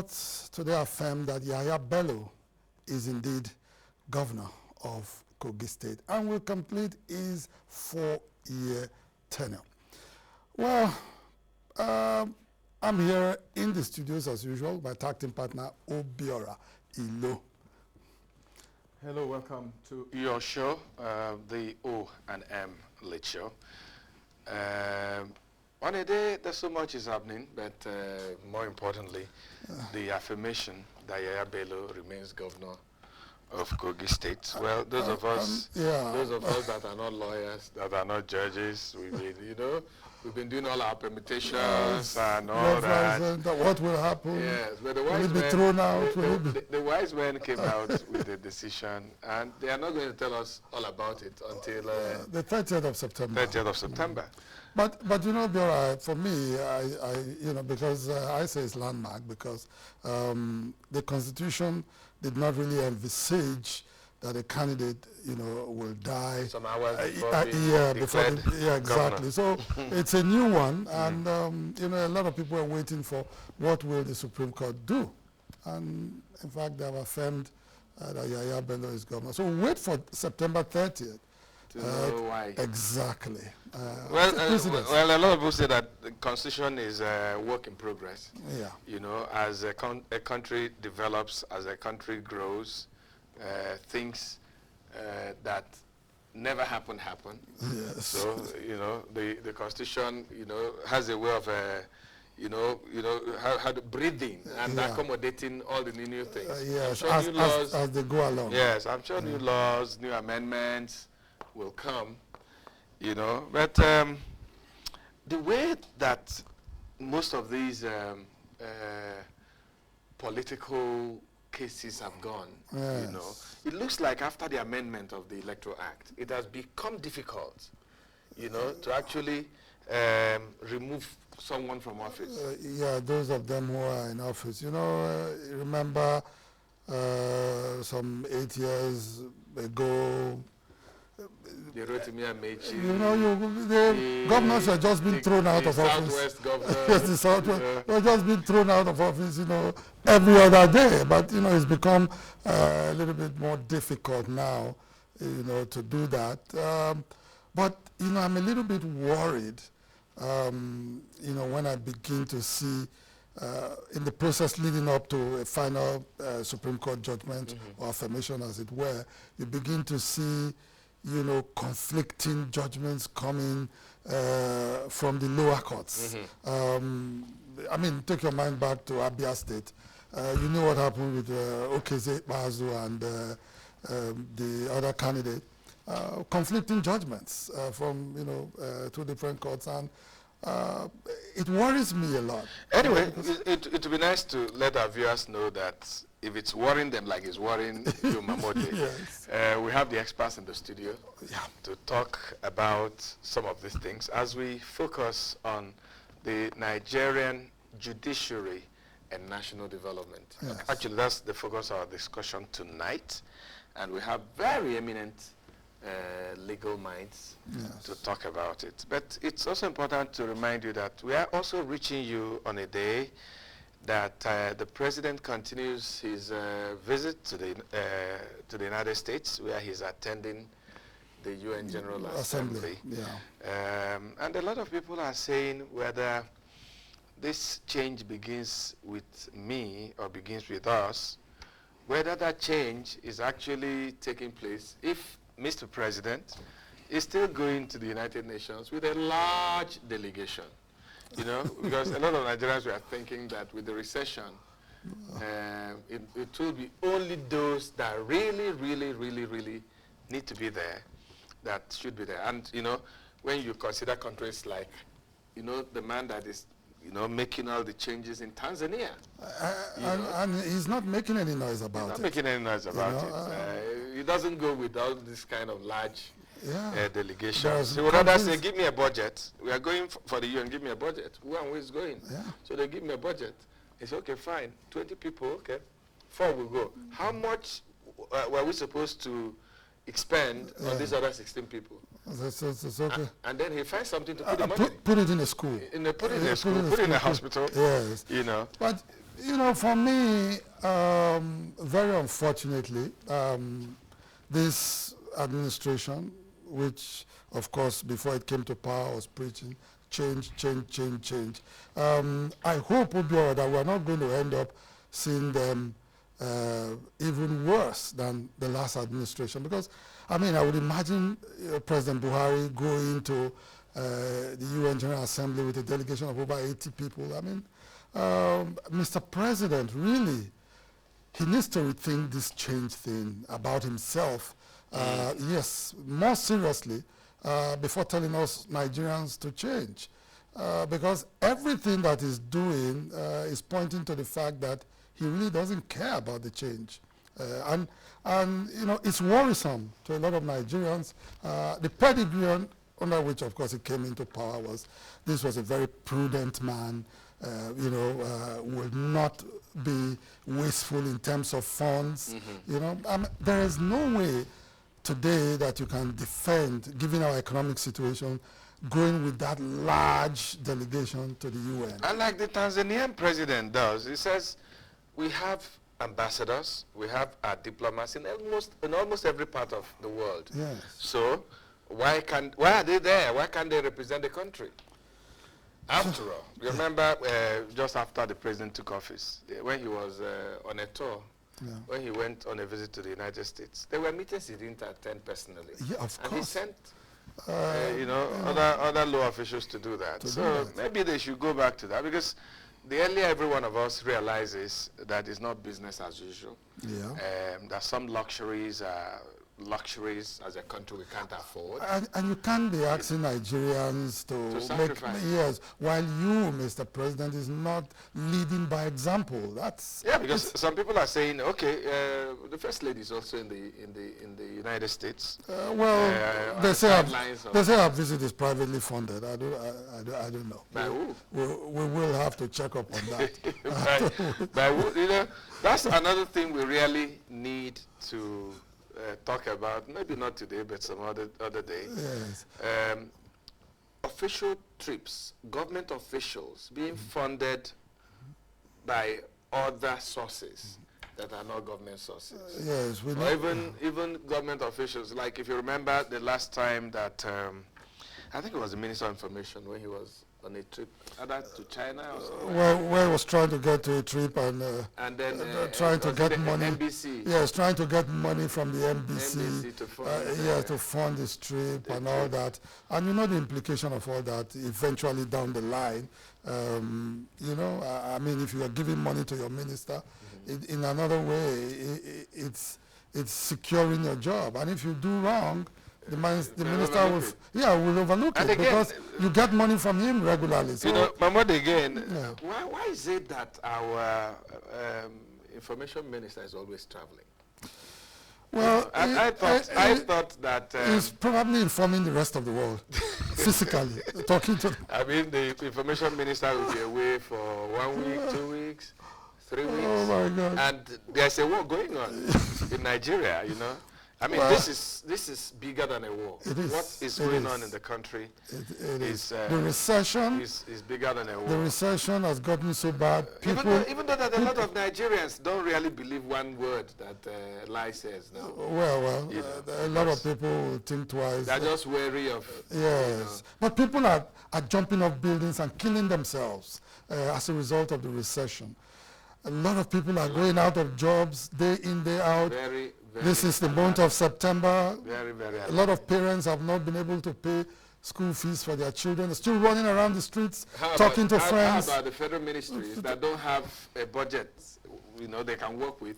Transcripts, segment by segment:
reports today affirm that Yahaya Bello is indeed governor of Kogi State and will complete his 4-year tenure. Well, I'm here in the studios as usual, my tag team partner, Obiora Ilo. Hello, welcome to your show, the O&M Late Show. On a day that so much is happening, but more importantly, the affirmation that Yahaya Bello remains governor of Kogi State. Well, those of us that are not lawyers, that are not judges, we've been doing all our permutations and all that. What will happen? Yes, but the wise will it be men, thrown out? The wise men came out with the decision, and they are not going to tell us all about it until the 30th of September. 30th of September. But Biora, for me, because I say it's landmark because the Constitution did not really envisage that a candidate, will die. Some hours before Governor. exactly. So it's a new one, and a lot of people are waiting for what will the Supreme Court do, and in fact they have affirmed that Yahaya Bello is governor. So we'll wait for September 30th. To know why. Exactly. Well, a lot of people say that the Constitution is a work in progress. Yeah. As a country develops, as a country grows, things that never happen. Yes. So the Constitution has a way of how breathing and accommodating all the new things. Yes, I'm sure as they go along. Yes, I'm sure new laws, new amendments will come. But the way that most of these political cases have gone, it looks like after the amendment of the Electoral Act, it has become difficult, to actually remove someone from office. Those of them who are in office. Remember some 8 years ago, the governors have just been thrown out of office. Southwest governor. Yes, the Southwest. They've just been thrown out of office, every other day. But, it's become a little bit more difficult now, to do that. But, I'm a little bit worried, when I begin to see in the process leading up to a final Supreme Court judgment or affirmation, as it were, you begin to see conflicting judgments coming from the lower courts. Take your mind back to Abia State. You know what happened with Okezie Bazu and the other candidate. Conflicting judgments from two different courts, and it worries me a lot. Anyway, it would be nice to let our viewers know that if it's worrying them like it's worrying you, Mamode, yes. We have the experts in the studio to talk about some of these things as we focus on the Nigerian judiciary and national development. Yes. Actually, that's the focus of our discussion tonight, and we have very eminent legal minds to talk about it. But it's also important to remind you that we are also reaching you on a day that the president continues his visit to the United States, where he's attending the UN General Assembly. And a lot of people are saying whether this change begins with me or begins with us, whether that change is actually taking place if Mr. President is still going to the United Nations with a large delegation. Because a lot of Nigerians were thinking that with the recession, it will be only those that really need to be there that should be there. And, when you consider countries like, the man that is, making all the changes in Tanzania. And he's not making any noise about it. He's not making any noise about it. He doesn't go with all this kind of large delegations. He would rather say, give me a budget. We are going for the UN, give me a budget. Who and who is going? So they give me a budget. He said, okay, fine, 20 people, okay, 4 will go. How much were we supposed to expend on these other 16 people? It's okay. And then he finds something to put the money in. Put it in a school. Put it in a school, put it in a hospital. Yes. You know. But, You know, for me, very unfortunately, this administration, which, of course, before it came to power, was preaching change, change, change, change. I hope, Ubio, that we're not going to end up seeing them even worse than the last administration. Because, I mean, I would imagine President Buhari going to the UN General Assembly with a delegation of over 80 people. I mean, Mr. President, really, he needs to rethink this change thing about himself. Yes, more seriously, before telling us Nigerians to change. Because everything that he's doing is pointing to the fact that he really doesn't care about the change. And you know, it's worrisome to a lot of Nigerians. The pedigree under which, of course, he came into power was, this was a very prudent man, you know, would not be wasteful in terms of funds. You know, there is no way today that you can defend, given our economic situation, going with that large delegation to the UN. And like the Tanzanian president does, he says, we have ambassadors, we have our diplomats in almost every part of the world. Yes. So why are they there? Why can't they represent the country? After all, you remember just after the president took office, when he was on a tour, when he went on a visit to the United States, there were meetings he didn't attend personally. Yeah, of course. And he sent you know, other low officials to do that. So maybe they should go back to that, because the earlier every one of us realizes that it's not business as usual. Yeah. That some luxuries as a country we can't afford. And you can't be asking Nigerians to make, yes, while you, Mr. President, is not leading by example. That's because some people are saying, okay, the First Lady is also in the United States. Well, they say our visit is privately funded. I don't know. By who? We will have to check up on that. by who? You know, that's another thing we really need to talk about, maybe not today, but some other day. Yes. Official trips, government officials being funded by other sources that are not government sources. Yes, we know. Or even government officials. Like if you remember the last time that I think it was the Minister of Information when he was on a trip, either to China or something. Well, where was trying to get to a trip and then trying to get money. NBC. Yes, trying to get money from the NBC to fund, to fund this trip and all that. And you know the implication of all that eventually down the line. You know, I mean, if you are giving money to your minister, in another way, it's securing your job. And if you do wrong, the minister will overlook it, again, because you get money from him regularly. So, you know, Mahmoud, again, why is it that our information minister is always traveling? Well, I thought that he's probably informing the rest of the world, physically, talking to them. I mean, the information minister will be away for 1 week, 2 weeks, 3 weeks. Oh my God! And there's a war going on in Nigeria, you know. I mean, this is bigger than a war. What is going on in the country is the recession is bigger than a war. The recession has gotten so bad. Even though that a lot of Nigerians don't really believe one word that Lai says now. Well, a lot of people will think twice. They're just wary of. Yes, you know. But people are jumping off buildings and killing themselves as a result of the recession. A lot of people are going out of jobs day in, day out. This is the month of September. A lot of parents have not been able to pay school fees for their children. They're still running around the streets, talking to friends. How about the federal ministries that don't have a budget, you know, they can work with?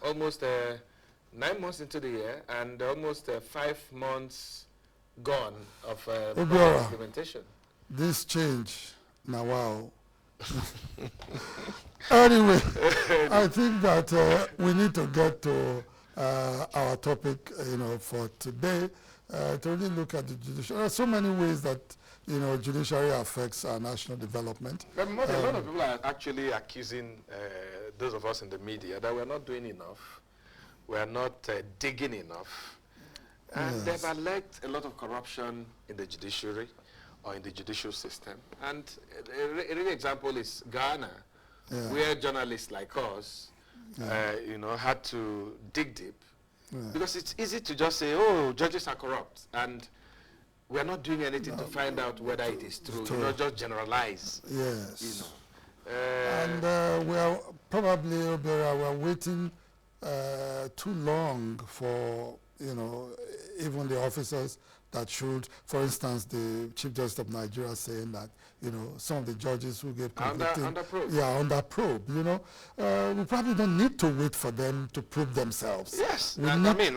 Almost 9 months into the year and almost 5 months gone of implementation. This change, now wow. Anyway, I think that we need to get to our topic, you know, for today, to really look at the judiciary. There are so many ways that, you know, judiciary affects our national development. But a lot of people are actually accusing those of us in the media that we're not doing enough, we're not digging enough, and they've alleged a lot of corruption in the judiciary or in the judicial system. And a real example is Ghana, where journalists like us, had to dig deep. Because it's easy to just say, oh, judges are corrupt, and we're not doing anything to find out whether it is true. Just generalize. Yes. And we are probably, we're waiting too long for, even the officers that should, for instance, the Chief Justice of Nigeria saying that, some of the judges who get conflicting, under probe. Yeah, under probe, we probably don't need to wait for them to prove themselves. Yes, we need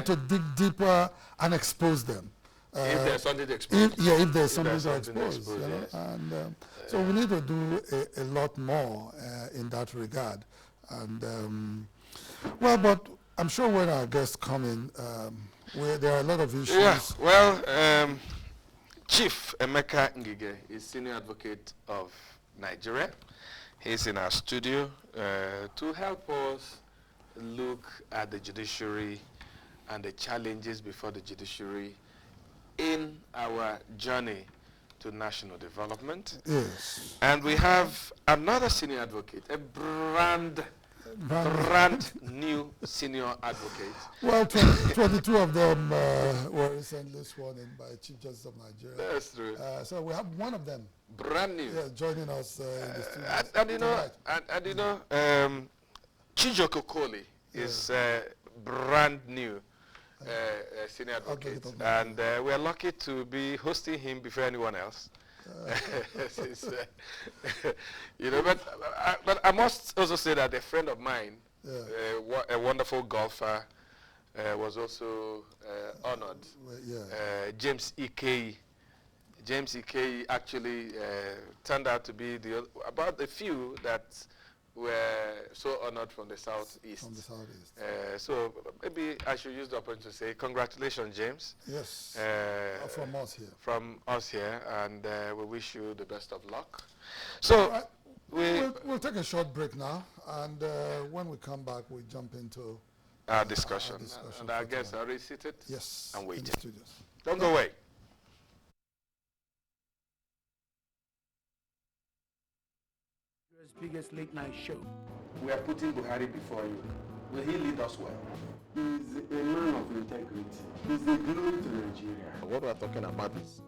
to dig deeper and expose them. If there's something to expose. If there's something to expose. Yes. And so we need to do a lot more in that regard. And, but I'm sure when our guests come in, there are a lot of issues. Yeah, well, Chief EMEKA NGIGE is Senior Advocate of Nigeria. He's in our studio to help us look at the judiciary and the challenges before the judiciary in our journey to national development. Yes. And we have another senior advocate, a brand new senior advocate. Well, 22 of them were recently sworn in by Chief Justice of Nigeria. That's true. So we have one of them. Brand new. Yeah, joining us in the studio. CHIJIOKE OKOLI is brand new senior advocate. And we are lucky to be hosting him before anyone else. But I must also say that a friend of mine, a wonderful golfer, was also honored. James EK. James EK actually turned out to be about the few that were so honored from the southeast. From the southeast. So maybe I should use the opportunity to say congratulations, James. Yes. From us here. From us here, and we wish you the best of luck. So we'll take a short break now, and when we come back, we jump into our discussion. And our guests are already seated. Yes. And waiting. In the studios. Don't go away. Biggest late night show. We are putting Buhari before you. Will he lead us well? He is a man of integrity. He is a glory to Nigeria. What we are talking about is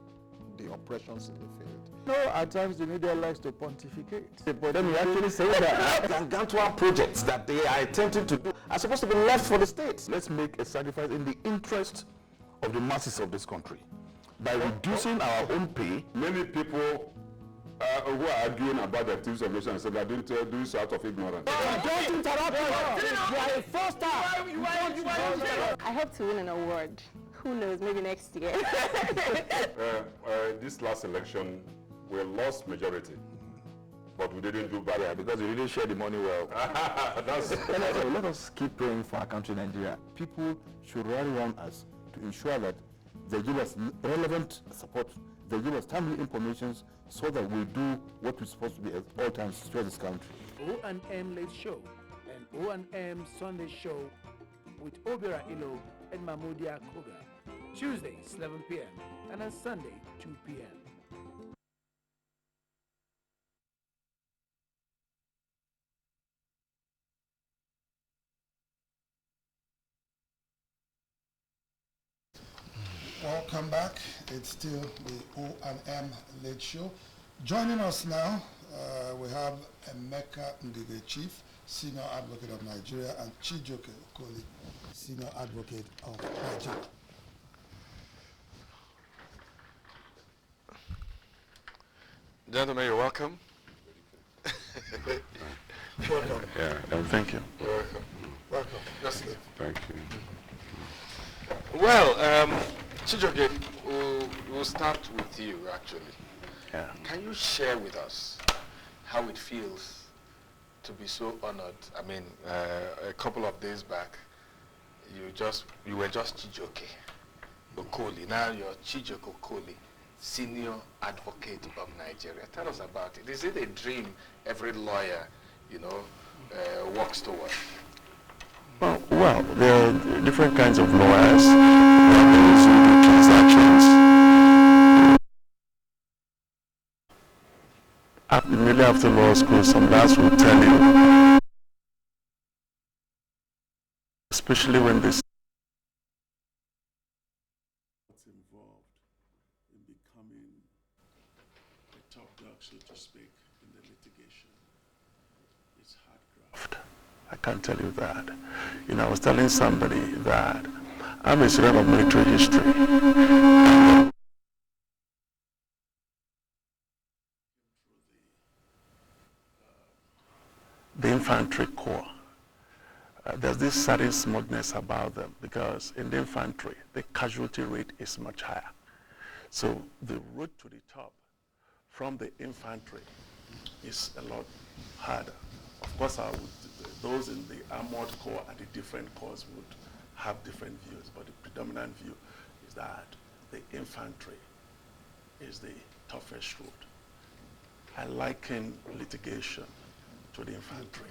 the oppressions in the field. No, at times the media likes to pontificate. But then you actually say that gargantuan projects that they are attempting to do are supposed to be left for the states. Let's make a sacrifice in the interest of the masses of this country. By reducing our own pay, many people who are arguing about the activities of nation said that don't do so out of ignorance. Don't interrupt us. You are a foster. I hope to win an award. Who knows, maybe next year. This last election, we lost majority, but we didn't do bad. Yeah, because we didn't share the money well. Let us keep praying for our country, Nigeria. People should rally around us to ensure that they give us relevant support, they give us timely information so that we do what we're supposed to be at all times to steer this country. O&M Late Show and O&M Sunday Show with Obira Ilo and Mahmoudia Koga. Tuesdays, 11 p.m. and on Sunday, 2 p.m. Welcome back. It's still the O&M Late Show. Joining us now, we have EMEKA NGIGE Chief, Senior Advocate of Nigeria, and CHIJIOKE OKOLI, Senior Advocate of Nigeria. Gentlemen, you're welcome. Welcome. Thank you. You're welcome. Welcome. Just leave. Thank you. Well, CHIJIOKE, we'll start with you, actually. Yeah. Can you share with us how it feels to be so honored? I mean, a couple of days back, you were just CHIJIOKE OKOLI. Now you're CHIJIOKE OKOLI, Senior Advocate of Nigeria. Tell us about it. Is it a dream every lawyer, works towards? Well, there are different kinds of lawyers. Those who do transactions. immediately after law school, some lads will tell you, especially when this what's involved in becoming a top dog, so to speak, in the litigation. It's hard graft. I can't tell you that. You know, I was telling somebody that I'm a student of military history. The infantry corps. There's this certain smugness about them because in the infantry, the casualty rate is much higher. So the road to the top from the infantry is a lot harder. Of course, those in the armored corps and the different corps would have different views, but the predominant view is that the infantry is the toughest road. I liken litigation to the infantry.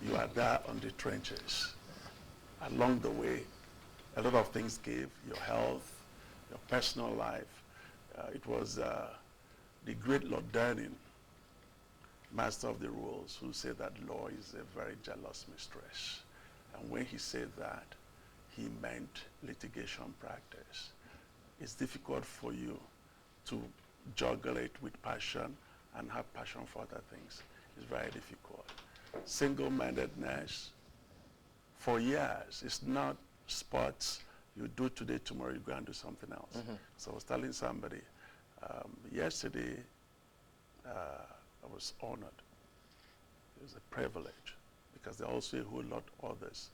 You are there on the trenches. Along the way, a lot of things give, your health, your personal life. It was the great Lord Durning, master of the rules, who said that law is a very jealous mistress. And when he said that, he meant litigation practice. It's difficult for you to juggle it with passion and have passion for other things. It's very difficult. Single-mindedness for years. It's not sports you do today, tomorrow you go and do something else. So I was telling somebody yesterday, I was honored. It was a privilege because there are also a whole lot of others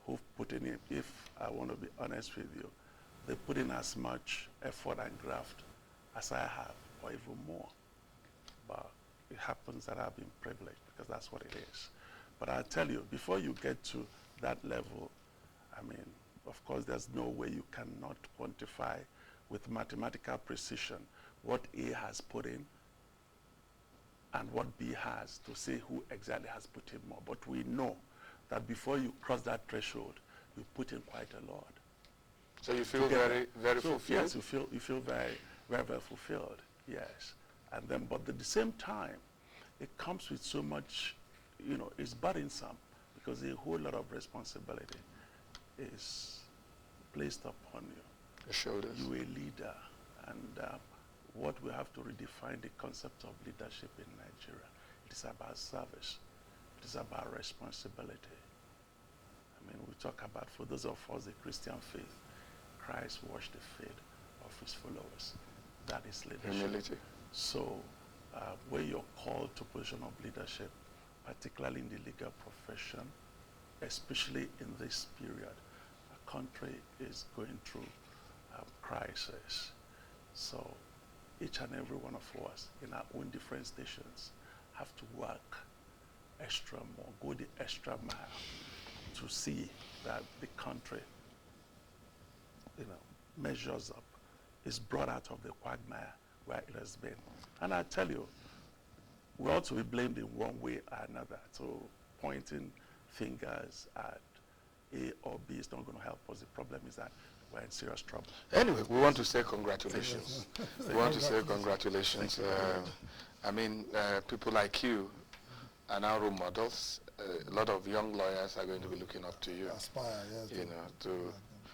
who've put in it. If I want to be honest with you, they put in as much effort and graft as I have, or even more. But it happens that I've been privileged because that's what it is. But I tell you, before you get to that level, I mean, of course, there's no way you cannot quantify with mathematical precision what A has put in and what B has to say who exactly has put in more. But we know that before you cross that threshold, you put in quite a lot. So you feel very, very fulfilled? Yes, you feel very, very, very fulfilled, yes. And then, but at the same time, it comes with so much, you know, it's burdensome because a whole lot of responsibility is placed upon you. Your shoulders. You're a leader, and what we have to redefine the concept of leadership in Nigeria. It is about service. It is about responsibility. I mean, we talk about, for those of us, the Christian faith, Christ washed the feet of his followers. That is leadership. Humility. So, when you're called to position of leadership, particularly in the legal profession, especially in this period, our country is going through a crisis. So each and every one of us in our own different stations have to work extra more, go the extra mile to see that the country, you know, measures up, is brought out of the quagmire where it has been. And I tell you, we ought to be blamed in one way or another. So pointing fingers at A or B is not going to help us. The problem is that we're in serious trouble. Anyway, we want to say congratulations. We want to say congratulations. I mean, people like you are now role models. A lot of young lawyers are going to be looking up to you. Aspire, yes. You know,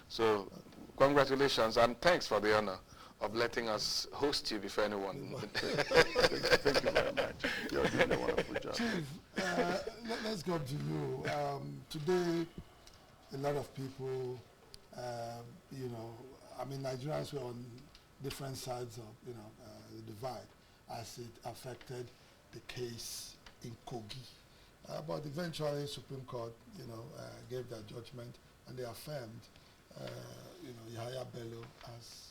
so congratulations and thanks for the honor of letting us host you before anyone. Thank you very much. You're doing a wonderful job. Chief, let's go to you. Today, a lot of people, you know, I mean, Nigerians were on different sides of, you know, the divide as it affected the case in Kogi. But eventually, Supreme Court, you know, gave their judgment and they affirmed, you know, Yahaya Bello as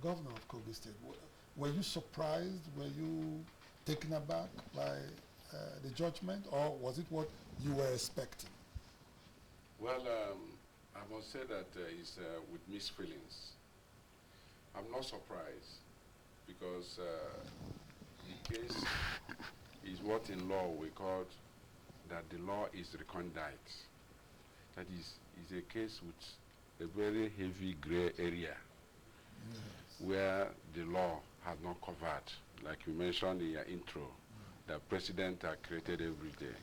governor of Kogi State. Were you surprised? Were you taken aback by the judgment, or was it what you were expecting? Well, I must say that it's with mixed feelings. I'm not surprised because the case is what in law we call that the law is recondite. That is a case with a very heavy gray area. Yes. Where the law has not covered, like you mentioned in your intro, that president are created every day.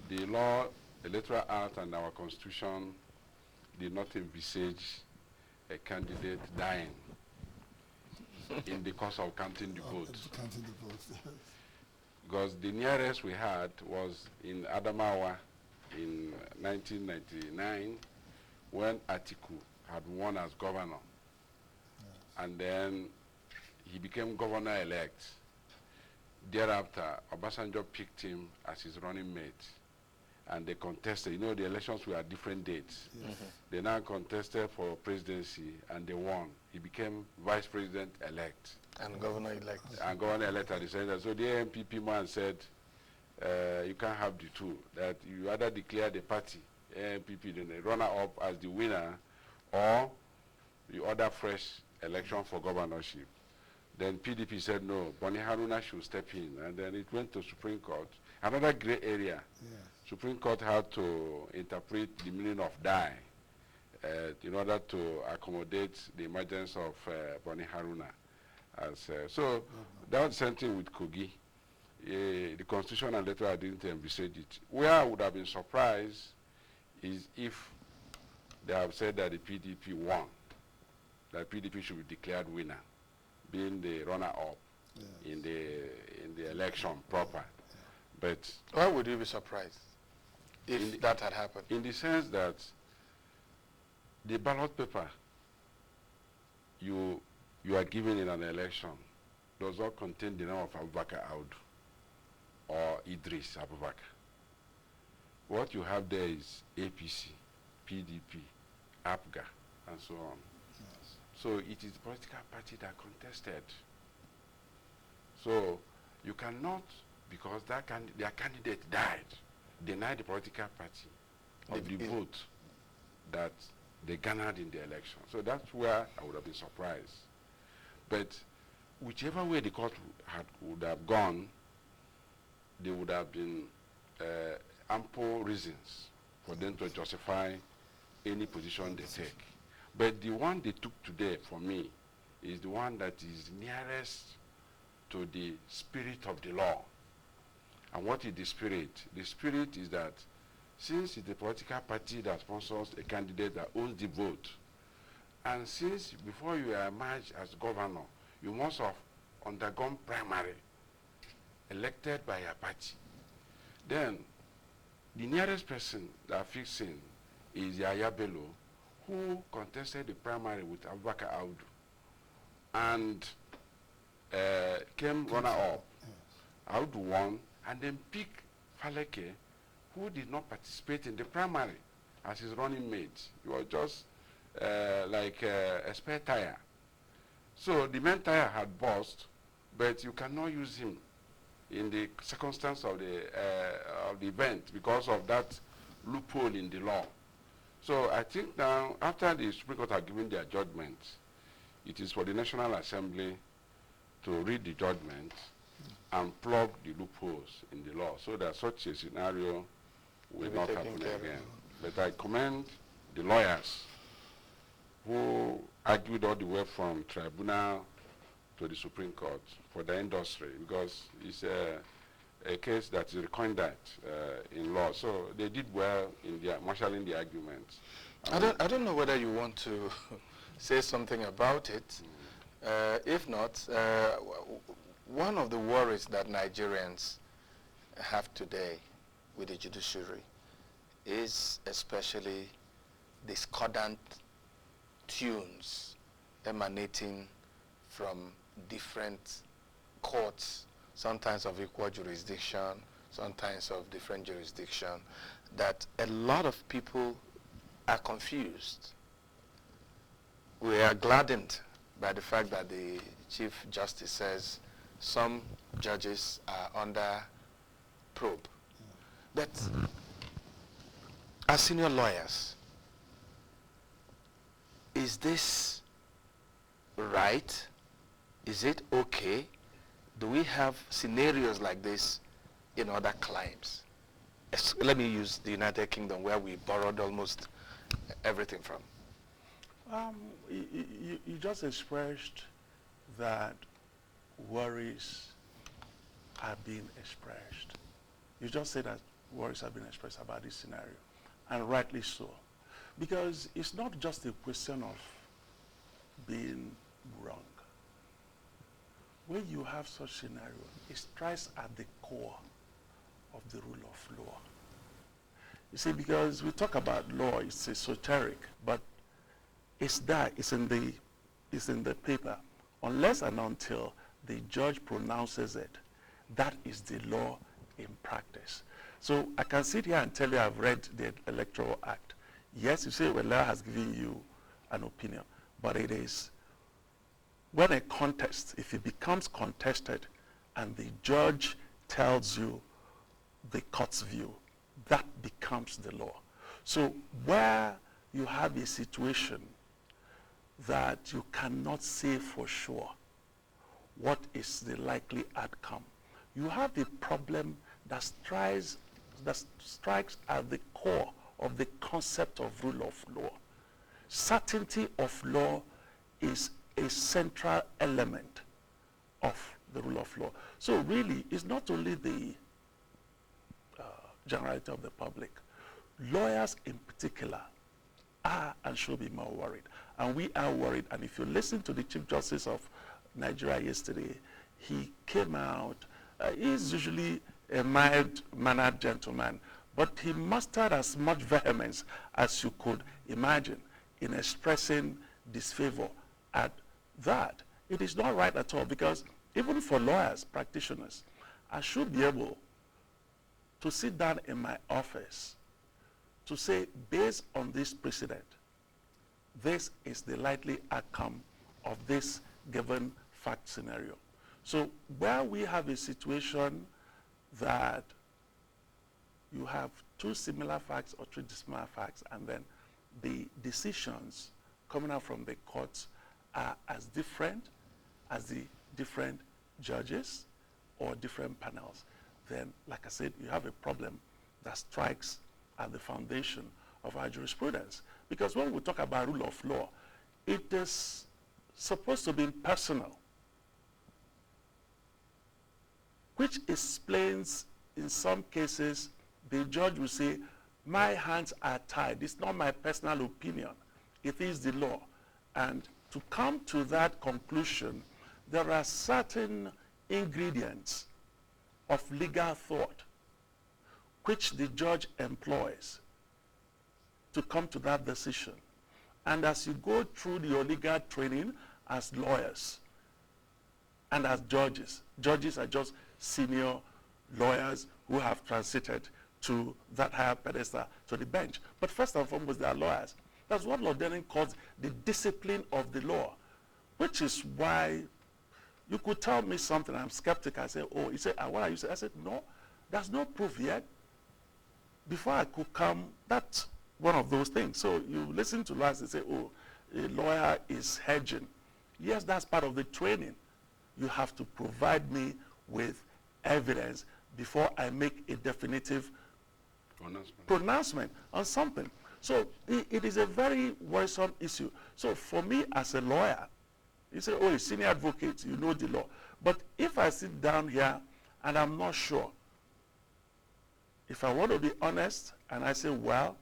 The law, electoral act, and our constitution did not envisage a candidate dying in the course of counting the votes. Counting the votes. Because the nearest we had was in Adamawa in 1999 when Atiku had won as governor. And then he became governor-elect. Thereafter, Obasanjo picked him as his running mate. And they contested. You know, the elections were at different dates. Yes. They now contested for presidency, and they won. He became vice president-elect. And governor-elect. And governor-elect at the same time. So the AMPP man said, you can't have the two. That you either declare the party, AMPP, then the runner-up as the winner, or you order fresh election for governorship. Then PDP said no, Boni Haruna should step in, and then it went to Supreme Court. Another gray area. Yeah. Supreme Court had to interpret the meaning of die in order to accommodate the emergence of Boni Haruna. So that was the same thing with Kogi. The Constitution and Electoral didn't envisage it. Where I would have been surprised is if they have said that the PDP won, that PDP should be declared winner, being the runner-up in the election proper. Yeah. But why would you be surprised if that had happened? In the sense that the ballot paper you are given in an election does not contain the name of Abubakar Audu or Idris Abubakar. What you have there is APC, PDP, APGA, and so on. Yes. So it is the political party that contested. So you cannot, because their candidate died, deny the political party of the vote that they garnered in the election. So that's where I would have been surprised. But whichever way the court would have gone, there would have been ample reasons for them to justify any position they take. But the one they took today, for me, is the one that is nearest to the spirit of the law. And what is the spirit? The spirit is that since it's the political party that sponsors a candidate that owns the vote, and since before you emerge as governor, you must have undergone primary, elected by a party, then the nearest person that fits in is Yaya Bello, who contested the primary with Abubakar Audu and came runner-up. Audu won, and then picked Faleke, who did not participate in the primary as his running mate. He was just like a spare tire. So the main tire had burst, but you cannot use him in the circumstance of the event because of that loophole in the law. So I think now, after the Supreme Court have given their judgment, it is for the National Assembly to read the judgment and plug the loopholes in the law so that such a scenario will not happen again. But I commend the lawyers who argued all the way from tribunal to the Supreme Court for the industry, because it's a case that is recondite in law. So they did well in marshalling the arguments. I don't know whether you want to say something about it. If not, one of the worries that Nigerians have today with the judiciary is especially discordant tunes emanating from different courts, sometimes of equal jurisdiction, sometimes of different jurisdiction, that a lot of people are confused. We are gladdened by the fact that the Chief Justice says some judges are under probe. But as senior lawyers, is this right? Is it okay? Do we have scenarios like this in other climes? Let me use the United Kingdom, where we borrowed almost everything from. You just expressed that worries are being expressed. You just say that worries have been expressed about this scenario, and rightly so. Because it's not just a question of being wrong. When you have such scenario, it strikes at the core of the rule of law. You see, because we talk about law, it's esoteric, but it's there, it's in the paper. Unless and until the judge pronounces it, that is the law in practice. So I can sit here and tell you I've read the Electoral Act. Yes, you say, well, law has given you an opinion, but it is when a contest, if it becomes contested and the judge tells you the court's view, that becomes the law. So where you have a situation that you cannot say for sure what is the likely outcome, you have a problem that strikes at the core of the concept of rule of law. Certainty of law is a central element of the rule of law. So really, it's not only the generality of the public. Lawyers in particular are and should be more worried. And we are worried. And if you listen to the Chief Justice of Nigeria yesterday, he came out, he's usually a mild-mannered gentleman, but he mustered as much vehemence as you could imagine in expressing disfavor at that. It is not right at all, because even for lawyers, practitioners, I should be able to sit down in my office to say, based on this precedent, this is the likely outcome of this given fact scenario. So where we have a situation that you have two similar facts or three dissimilar facts, and then the decisions coming out from the courts are as different as the different judges or different panels, then, like I said, you have a problem that strikes at the foundation of our jurisprudence. Because when we talk about rule of law, it is supposed to be impersonal, which explains, in some cases, the judge will say, my hands are tied. It's not my personal opinion. It is the law. And to come to that conclusion, there are certain ingredients of legal thought which the judge employs to come to that decision. And as you go through your legal training as lawyers and as judges, judges are just senior lawyers who have transited to that higher pedestal, to the bench. But first and foremost, they are lawyers. That's what Lord Denning calls the discipline of the law, which is why you could tell me something, I'm skeptical. I say, oh, he said, what are you saying? I said, no, there's no proof yet. Before I could come, that's one of those things. So you listen to lawyers and say, oh, a lawyer is hedging. Yes, that's part of the training. You have to provide me with evidence before I make a definitive pronouncement on something. So it is a very worrisome issue. So for me as a lawyer, you say, oh, a senior advocate, you know the law. But if I sit down here and I'm not sure, if I want to be honest and I say, well,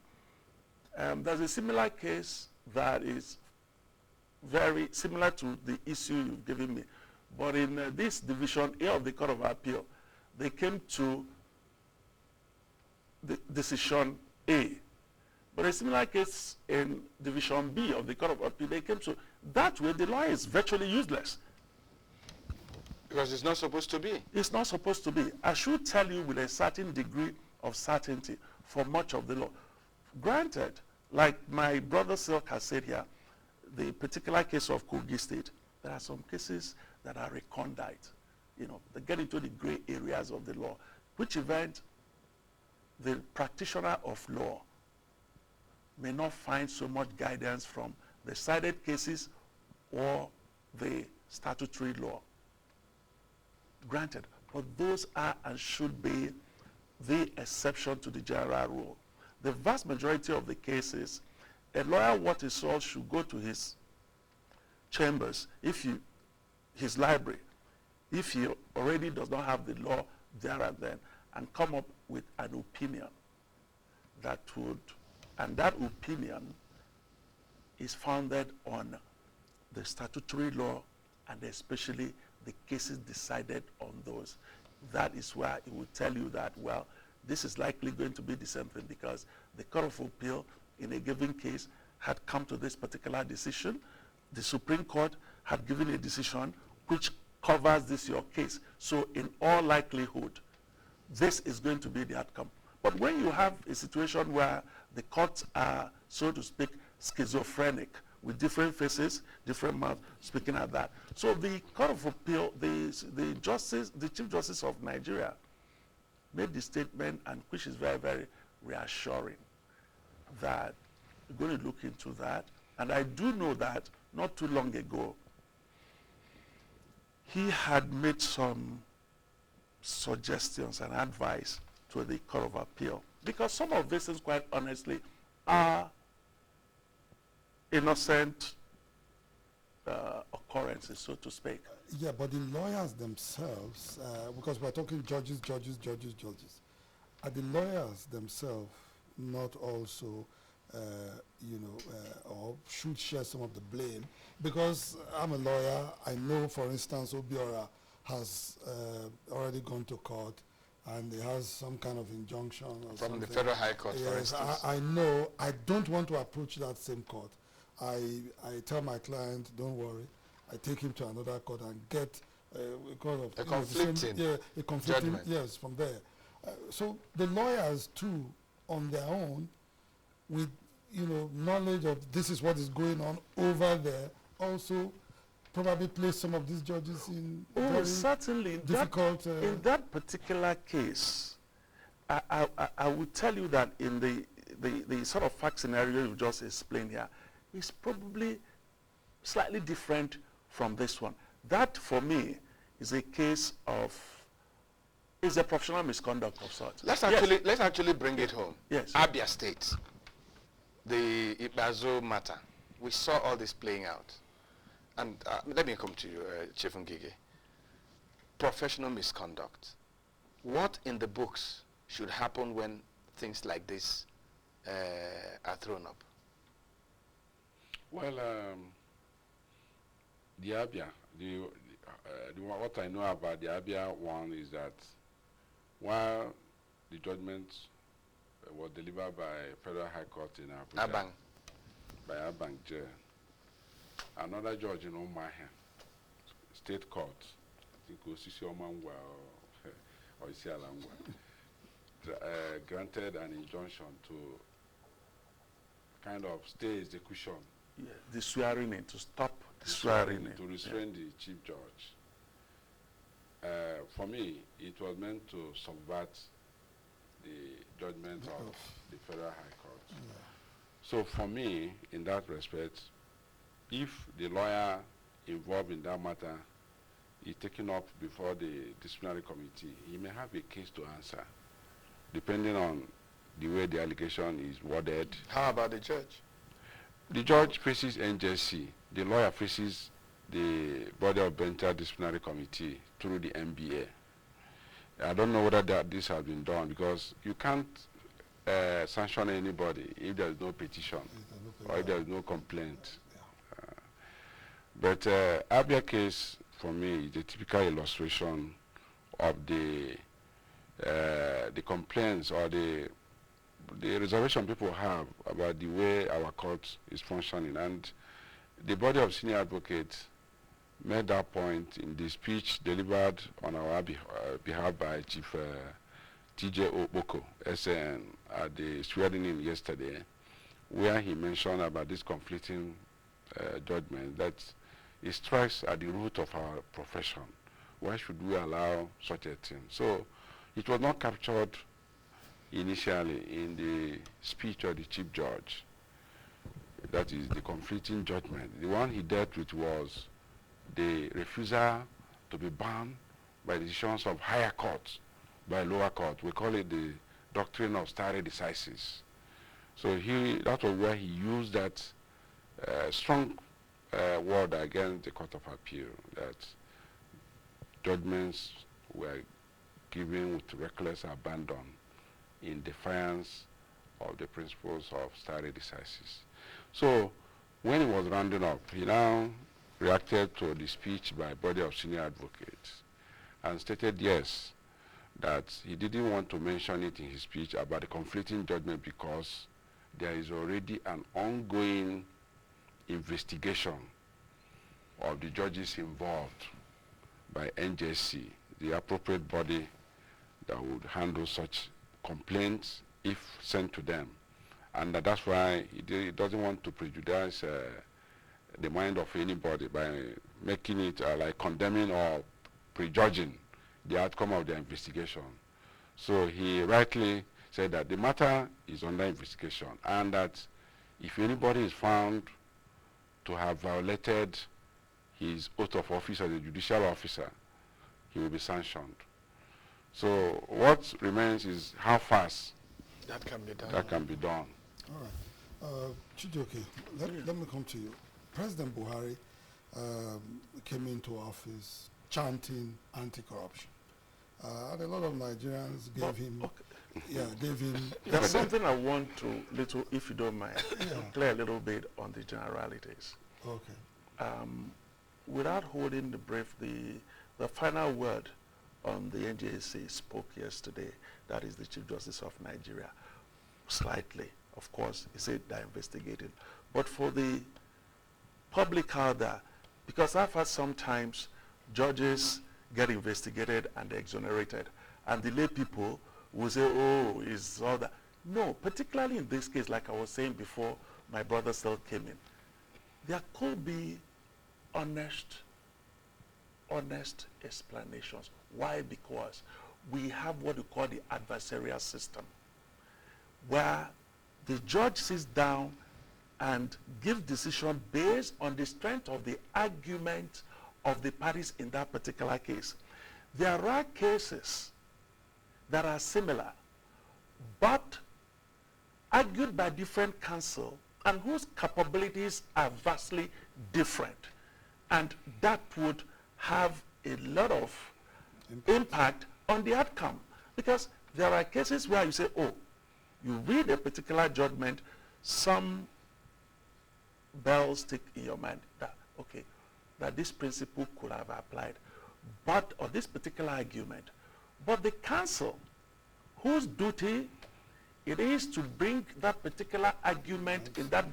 there's a similar case that is very similar to the issue you've given me. But in this Division A of the Court of Appeal, they came to the decision A. But a similar case in Division B of the Court of Appeal, they came to that way. The law is virtually useless. Because it's not supposed to be. It's not supposed to be. I should tell you with a certain degree of certainty for much of the law. Granted, like my brother Silk has said here, the particular case of Kogi State, there are some cases that are recondite. You know, they get into the gray areas of the law, which event the practitioner of law may not find so much guidance from the cited cases or the statutory law. Granted, but those are and should be the exception to the general rule. The vast majority of the cases, a lawyer, what he saw, should go to his chambers, his library, if he already does not have the law there and then, and come up with an opinion that would, and that opinion is founded on the statutory law and especially the cases decided on those. That is where it will tell you that, well, this is likely going to be the same thing because the Court of Appeal in a given case had come to this particular decision. The Supreme Court had given a decision which covers this your case. So in all likelihood, this is going to be the outcome. But when you have a situation where the courts are, so to speak, schizophrenic, with different faces, different mouths, speaking at that. So the Court of Appeal, the Chief Justice of Nigeria made the statement, and which is very, very reassuring, that we're going to look into that. And I do know that not too long ago, he had made some suggestions and advice to the Court of Appeal. Because some of these things, quite honestly, are innocent occurrences, so to speak. Yeah, but the lawyers themselves, because we're talking judges, are the lawyers themselves not also, or should share some of the blame? Because I'm a lawyer, I know, for instance, Obiora has already gone to court and he has some kind of injunction or from something. the Federal High Court, for instance. I know, I don't want to approach that same court. I tell my client, don't worry, I take him to another court and get because of a conflicting a conflicting judgment. Yes, from there. So the lawyers too, on their own, with knowledge of this is what is going on over there, also probably place some of these judges in very certainly difficult. In that particular case, I would tell you that in the sort of fact scenario you just explained here is probably slightly different from this one. That, for me, is a case of, is a professional misconduct of sorts. Let's actually bring it home. Yes. Abia State, the Ibazo matter. We saw all this playing out. And let me come to you, Chief NGIGE. Professional misconduct. What in the books should happen when things like this are thrown up? Well, the Abia, what I know about the Abia one is that while the judgment was delivered by Federal High Court in Abuja, Abang. by Abang Jail, another judge in Omaha, State Court, I think Osisi Omangwa or Isi Alangwa, granted an injunction to kind of stay execution. Yeah, the swearing in, to stop the swearing in. To restrain the Chief Judge. For me, it was meant to subvert the judgment of the Federal High Court. Yeah. So for me, in that respect, if the lawyer involved in that matter is taken up before the disciplinary committee, he may have a case to answer, depending on the way the allegation is worded. How about the judge? The judge faces NJC. The lawyer faces the Body of Bencher Disciplinary Committee through the MBA. I don't know whether this has been done because you can't sanction anybody if there is no petition or if there is no complaint. But Abia case, for me, is a typical illustration of the complaints or the reservation people have about the way our court is functioning. And the body of senior advocates made that point in the speech delivered on our behalf by Chief CHIJIOKE, SAN, at the swearing-in yesterday, where he mentioned about this conflicting judgment, that it strikes at the root of our profession. Why should we allow such a thing? So it was not captured initially in the speech of the Chief Judge. That is the conflicting judgment. The one he dealt with was the refusal to be bound by decisions of higher courts, by lower court. We call it the doctrine of stare decisis. So that was where he used that strong word against the Court of Appeal, that judgments were given with reckless abandon in defiance of the principles of stare decisis. So when he was rounding up, he now reacted to the speech by a body of senior advocates and stated, yes, that he didn't want to mention it in his speech about the conflicting judgment because there is already an ongoing investigation of the judges involved by NJC, the appropriate body that would handle such complaints if sent to them. And that's why he doesn't want to prejudice the mind of anybody by making it like condemning or prejudging the outcome of the investigation. So he rightly said that the matter is under investigation and that if anybody is found to have violated his oath of office as a judicial officer, he will be sanctioned. So what remains is how fast that can be done. That can be done. All right. CHIJIOKE, let me come to you. President Buhari came into office chanting anti-corruption. And a lot of Nigerians gave him... Okay. Yeah, gave him... There's something I want to, if you don't mind, clear a little bit on the generalities. Okay. Without holding the brief, the final word on the NGIGE spoke yesterday, that is the Chief Justice of Nigeria, slightly, of course, he said they're investigating. But for the public out there, because I've heard sometimes judges get investigated and exonerated, and the lay people will say, oh, it's all that. No, particularly in this case, like I was saying before, my brother still came in. There could be honest explanations. Why? Because we have what we call the adversarial system, where the judge sits down and gives decision based on the strength of the argument of the parties in that particular case. There are cases that are similar, but argued by different counsel and whose capabilities are vastly different. And that would have a lot of impact on the outcome. Because there are cases where you say, oh, you read a particular judgment, some bells stick in your mind that, okay, that this principle could have applied, but on this particular argument, but the counsel whose duty it is to bring that particular argument in that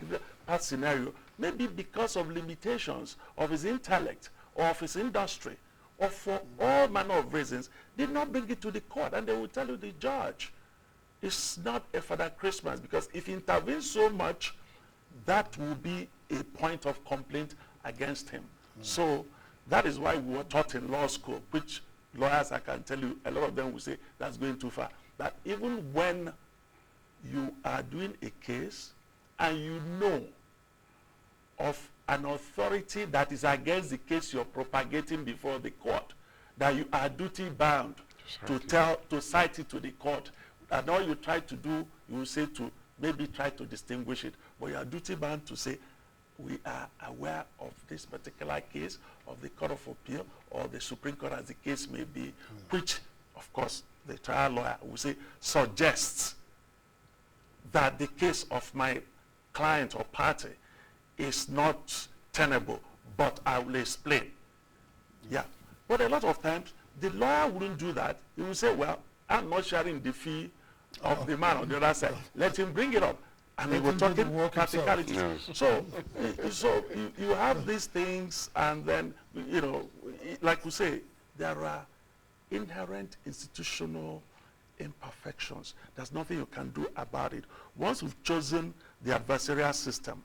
past scenario, maybe because of limitations of his intellect or of his industry, or for all manner of reasons, did not bring it to the court. And they will tell you, the judge, it's not a Father Christmas, because if he intervenes so much, that will be a point of complaint against him. So that is why we were taught in law school, which lawyers, I can tell you, a lot of them will say that's going too far. That even when you are doing a case and you know of an authority that is against the case you're propagating before the court, that you are duty bound to cite it to the court, and all you try to do, you will say to maybe try to distinguish it, but you are duty bound to say, we are aware of this particular case of the Court of Appeal or the Supreme Court, as the case may be, which, of course, the trial lawyer will say suggests that the case of my client or party is not tenable, but I will explain. Yeah. But a lot of times, the lawyer wouldn't do that. He will say, well, I'm not sharing the fee of the man on the other side. Let him bring it up. And they were talking practicalities. Yes. So you have these things, and then, you know, like we say, there are inherent institutional imperfections. There's nothing you can do about it. Once you've chosen the adversarial system,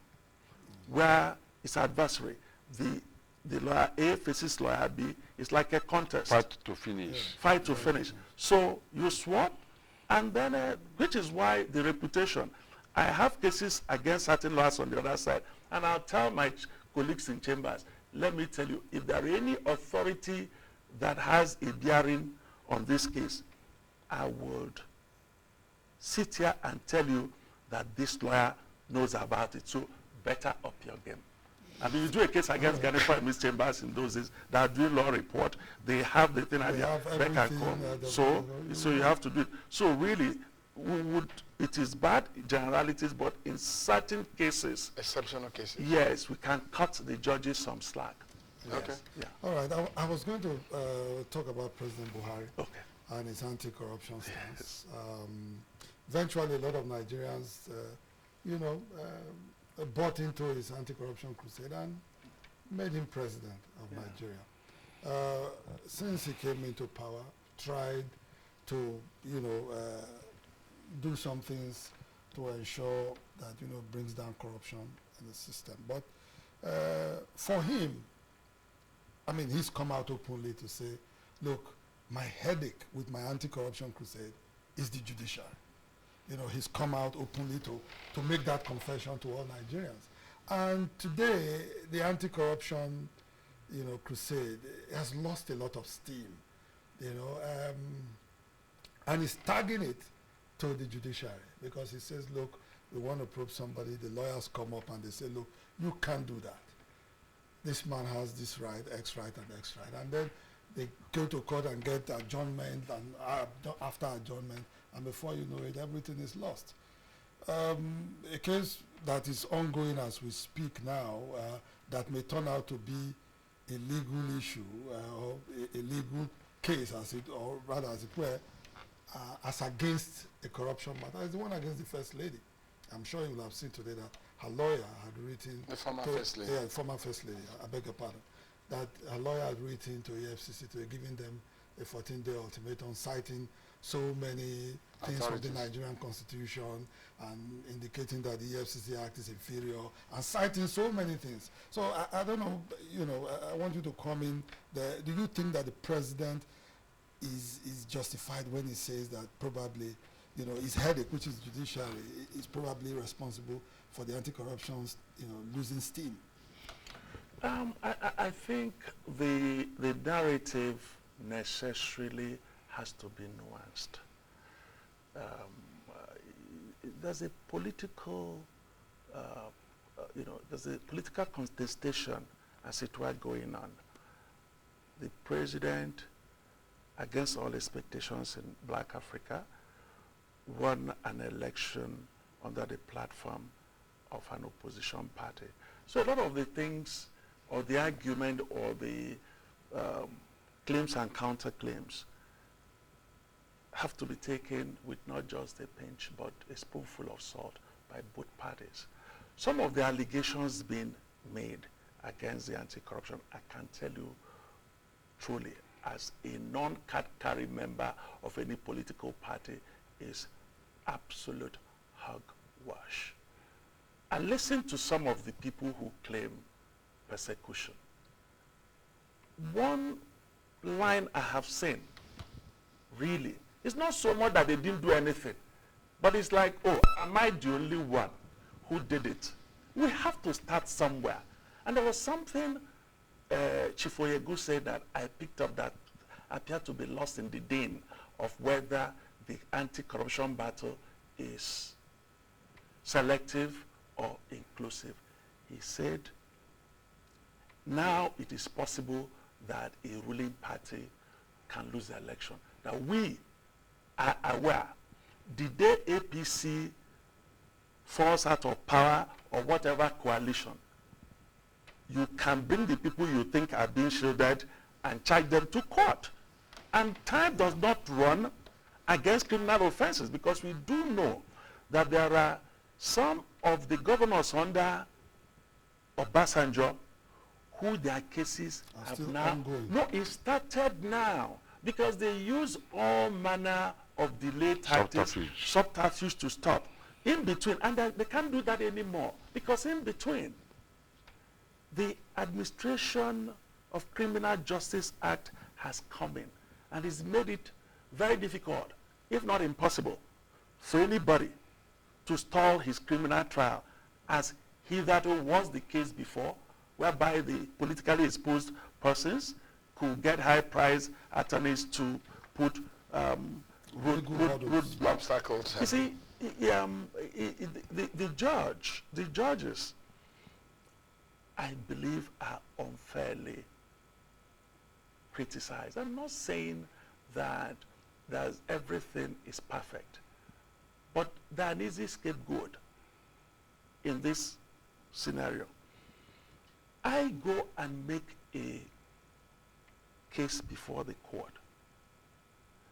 where it's adversary, the lawyer A faces lawyer B, it's like a contest. Fight to finish. Yeah. Fight to finish. So you swap, and then, which is why the reputation. I have cases against certain lawyers on the other side, and I'll tell my colleagues in chambers, let me tell you, if there are any authority that has a bearing on this case, I would sit here and tell you that this lawyer knows about it, so better up your game. I mean, you do a case against Ghana Miss Chambers in those days that are doing law report. They have the thing at their beck and call. So you have to do it. So really, it is bad generalities, but in certain cases, exceptional cases, yes, we can cut the judges some slack. Yes. Okay. Yeah. All right. I was going to talk about President Buhari. Okay. And his anti-corruption stance. Eventually, a lot of Nigerians, bought into his anti-corruption crusade and made him president of Nigeria. Since he came into power, tried to, do some things to ensure that, brings down corruption in the system. But for him, I mean, he's come out openly to say, look, my headache with my anti-corruption crusade is the judiciary. He's come out openly to make that confession to all Nigerians. And today, the anti-corruption, crusade has lost a lot of steam, and he's tagging it to the judiciary because he says, look, we want to probe somebody. The lawyers come up and they say, look, you can't do that. This man has this right, X right, and X right. And then they go to court and get adjournment, and after adjournment, and before you know it, everything is lost. A case that is ongoing as we speak now, that may turn out to be a legal issue, or a legal case, or rather as it were, as against a corruption matter, is the one against the First Lady. I'm sure you will have seen today that her lawyer had written... The former First Lady. Yeah, former First Lady, I beg your pardon. That her lawyer had written to EFCC to giving them a 14-day ultimatum, citing so many things from the Nigerian Constitution and indicating that the EFCC Act is inferior and citing so many things. So I don't know, I want you to come in there. Do you think that the president is justified when he says that probably, his headache, which is judiciary, is probably responsible for the anti-corruption, losing steam? I think the narrative necessarily has to be nuanced. There's a political, there's a political contestation, as it were, going on. The president, against all expectations in Black Africa, won an election under the platform of an opposition party. So a lot of the things, or the argument, or the claims and counterclaims have to be taken with not just a pinch, but a spoonful of salt by both parties. Some of the allegations being made against the anti-corruption, I can tell you truly, as a non-card-carry member of any political party, is absolute hogwash. And listen to some of the people who claim persecution. One line I have seen, really, it's not so much that they didn't do anything, but it's like, oh, am I the only one who did it? We have to start somewhere. And there was something Chief Oyegu said that I picked up that appeared to be lost in the din of whether the anti-corruption battle is selective or inclusive. He said, now it is possible that a ruling party can lose the election. Now we are aware, the day APC falls out of power or whatever coalition, you can bring the people you think are being shielded and charge them to court. And time does not run against criminal offenses, because we do know that there are some of the governors under Obasanjo who their cases have now... Ongoing. No, it started now, because they use all manner of delay tactics, subterfuge to stop. In between, and they can't do that anymore, because in between, the Administration of Criminal Justice Act has come in, and it's made it very difficult, if not impossible, for anybody to stall his criminal trial, as hitherto was the case before, whereby the politically exposed persons could get high-priced attorneys to put road obstacles. You see, the, the judges I believe are unfairly criticized. I'm not saying that everything is perfect, but there an easy scapegoat in this scenario. I go and make a case before the court.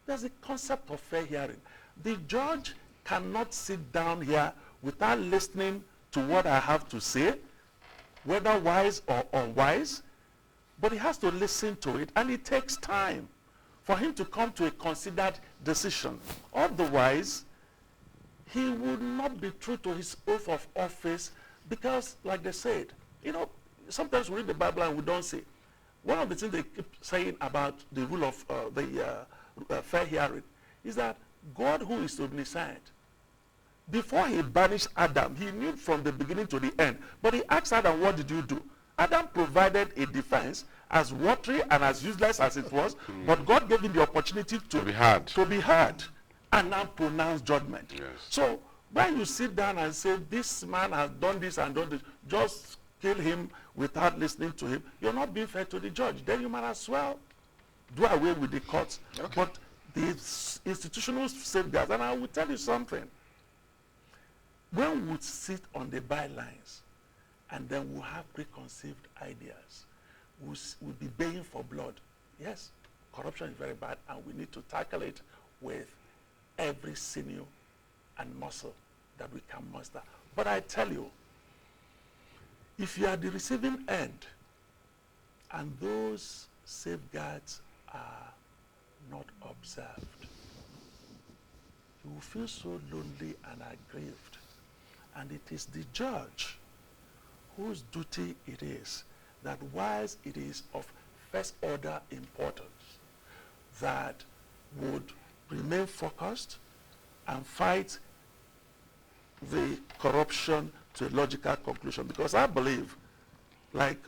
There's a concept of fair hearing. The judge cannot sit down here without listening to what I have to say, whether wise or unwise, but he has to listen to it, and it takes time for him to come to a considered decision. Otherwise, he would not be true to his oath of office, because, like they said, you know, sometimes we read the Bible and we don't see. One of the things they keep saying about the rule of fair hearing is that God, who is omniscient, before he banished Adam, he knew from the beginning to the end. But he asked Adam, what did you do? Adam provided a defense, as watery and as useless as it was, but God gave him the opportunity to be heard, and now pronounce judgment. Yes. So when you sit down and say, this man has done this and done this, just kill him without listening to him, you're not being fair to the judge. Then you might as well do away with the courts. Okay. But the institutional safeguards, and I will tell you something, when we sit on the bylines and then we'll have preconceived ideas, we'll be baying for blood. Yes, corruption is very bad, and we need to tackle it with every sinew and muscle that we can muster. But I tell you, if you are the receiving end and those safeguards are not observed, you will feel so lonely and aggrieved. And it is the judge whose duty it is, that whilst it is of first order importance, that would remain focused and fight the corruption to a logical conclusion. Because I believe, like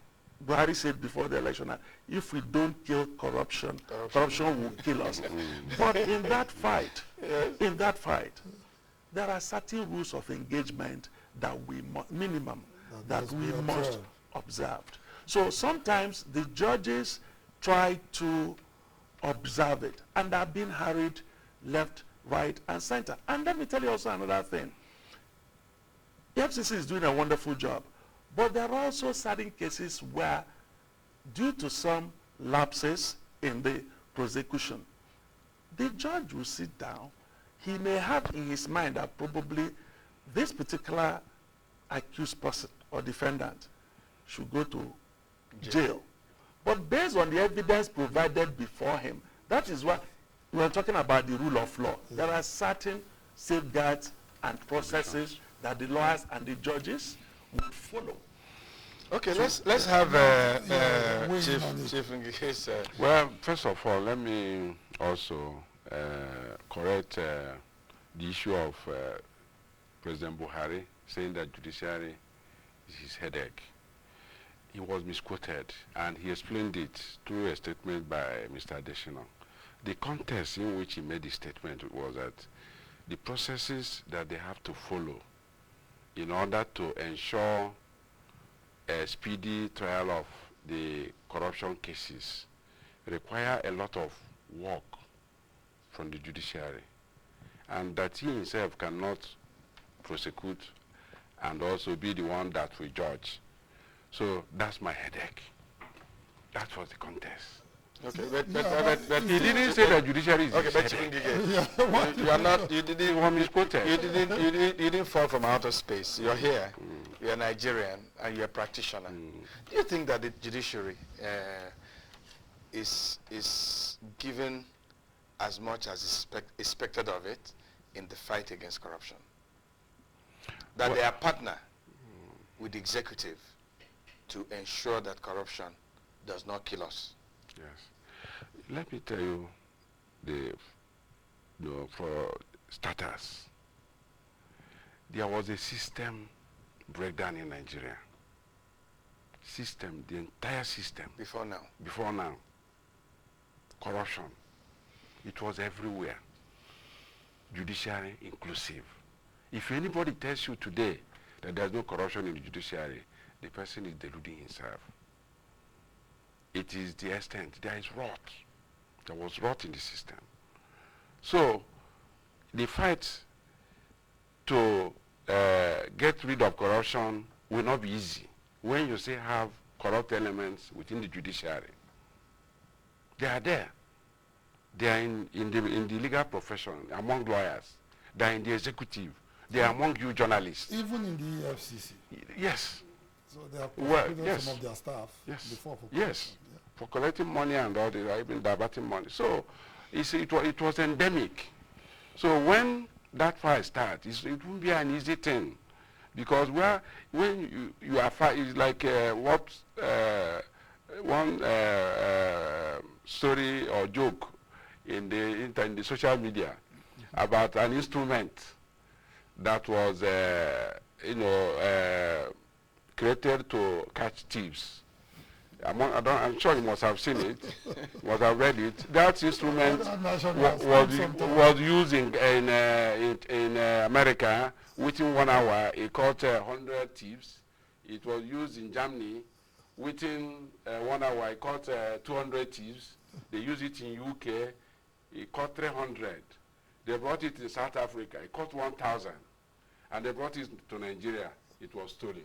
Buhari said before the election, if we don't kill corruption, corruption will kill us. But in that fight, there are certain rules of engagement that we minimum that we must observe. So sometimes the judges try to observe it, and are being hurried left, right, and center. And let me tell you also another thing. The FCC is doing a wonderful job, but there are also certain cases where, due to some lapses in the prosecution, the judge will sit down. He may have in his mind that probably this particular accused person or defendant should go to jail. But based on the evidence provided before him, that is why we are talking about the rule of law. Yeah. There are certain safeguards and processes that the lawyers and the judges would follow. Okay, so let's have Chief in case. Well, first of all, let me also correct the issue of President Buhari saying that judiciary is his headache. He was misquoted, and he explained it through a statement by Mr. Adesina. The context in which he made the statement was that the processes that they have to follow in order to ensure a speedy trial of the corruption cases require a lot of work from the judiciary, and that he himself cannot prosecute and also be the one that will judge. So that's my headache. That was the contest. Okay, but he didn't say that judiciary is okay, but you are not. You didn't fall from outer space. You're here. You're Nigerian and you're a practitioner. Do you think that the judiciary is given as much as is expected of it in the fight against corruption? That they are partner with the executive to ensure that corruption does not kill us? Yes. Let me tell you, for starters, there was a system breakdown in Nigeria. The entire system. Before now. Before now. Corruption. It was everywhere. Judiciary inclusive. If anybody tells you today that there's no corruption in the judiciary, the person is deluding himself. It is the extent. There is rot. There was rot in the system. So the fight to get rid of corruption will not be easy when you say have corrupt elements within the judiciary. They are there. They are in the legal profession, among lawyers. They are in the executive. They are among you journalists. Even in the EFCC. Yes. So they have prosecuted yes. some of their staff before for yes. Yeah. For collecting money and all this, even diverting money. So it was endemic. So when that fight starts, it won't be an easy thing. Because when you are fighting, it's like one story or joke in the social media about an instrument that was created to catch thieves. I'm sure you must have seen it, must have read it. That instrument was used in America. Within 1 hour, it caught 100 thieves. It was used in Germany. Within 1 hour, it caught 200 thieves. They used it in UK. It caught 300. They brought it in South Africa. It caught 1,000. And they brought it to Nigeria. It was stolen.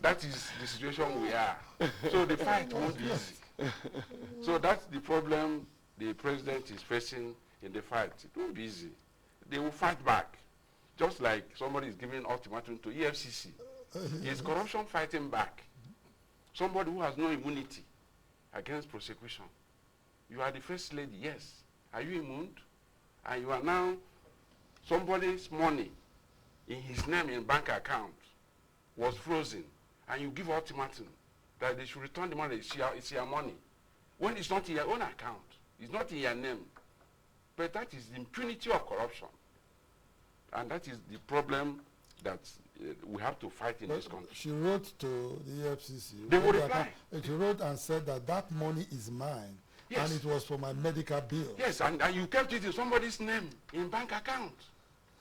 That is the situation we are. So the fight won't be easy. So that's the problem the president is facing in the fight. It won't be easy. They will fight back. Just like somebody is giving ultimatum to EFCC. Is corruption fighting back? Somebody who has no immunity against prosecution. You are the first lady, yes. Are you immune? And you are now somebody's money in his name in bank account was frozen, and you give ultimatum that they should return the money. It's your money. When it's not in your own account, it's not in your name. But that is the impunity of corruption. And that is the problem that we have to fight in this country. She wrote to the EFCC. They will reply. She wrote and said that money is mine. Yes. And it was for my medical bill. Yes, and you kept it in somebody's name in bank account.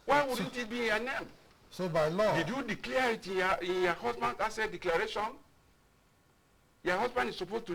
Why wouldn't it be in your name? So by law. Did you declare it in your husband's asset declaration? Your husband is supposed to